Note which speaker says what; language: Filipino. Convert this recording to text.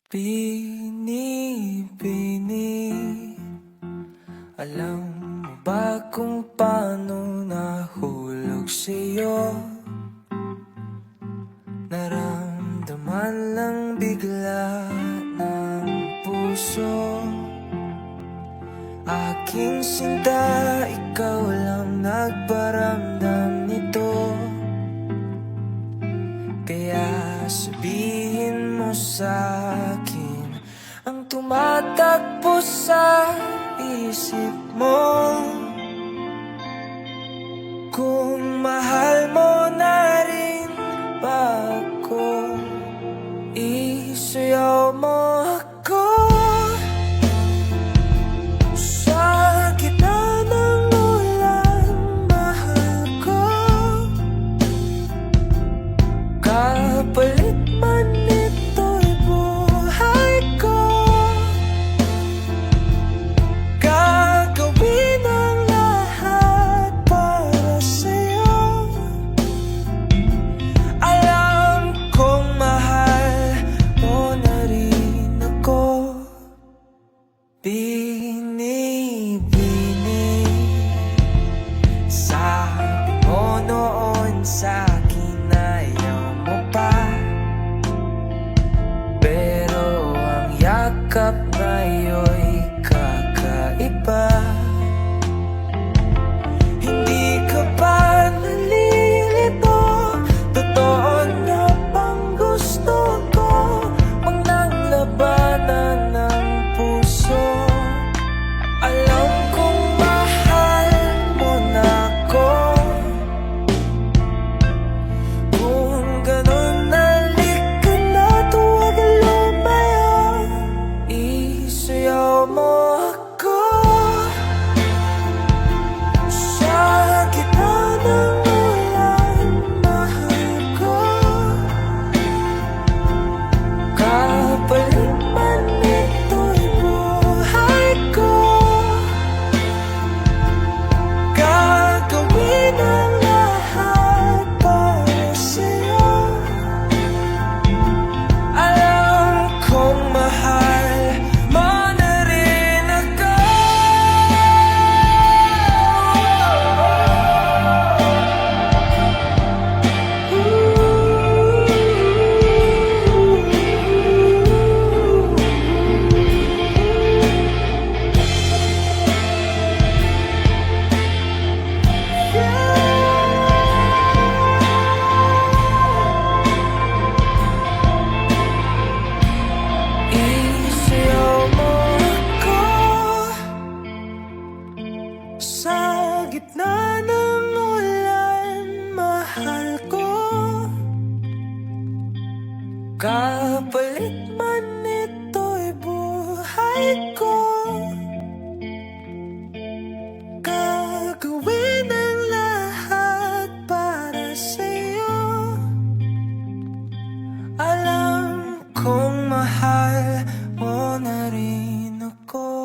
Speaker 1: Bini-bini, alam mo ba kung paano nahulog sa'yo? Naramdaman lang bigla ng puso. Aking sinta, ikaw lang nagparamdam nito. Kaya sabihin mo sa'kin ang tumatakbo sa isip mo. Kung mahal mo na rin ba ako, isayaw mo ako. Sa gitna ng ulan, mahal ko. Kapalit man ito'y buhay ko. Gagawin ang lahat para sa'yo. Alam kong mahal mo na rin ako. Bini-bini, sabi mo noon sa'kin ayaw mo pa. Pero ang yakap ngayon'y kakaiba. Hindi ka ba nalilito? Totoo na bang gusto ko? Huwag nang labanan ng puso. Alam kong mahal mo na ako. Kung ganun, halika na't huwag lumayo. Isayaw mo ako. Sa gitna ng ulan, mahal ko. Kapalit man ito'y buhay ko. Gagawin ang lahat para sa'yo. Alam kong mahal mo na rin ako. Isayaw mo ako. Sa gitna ng ulan, mahal ko. Kapalit man ito'y buhay ko. Gagawin ang lahat para sa'yo. Alam kong mahal mo na rin ako.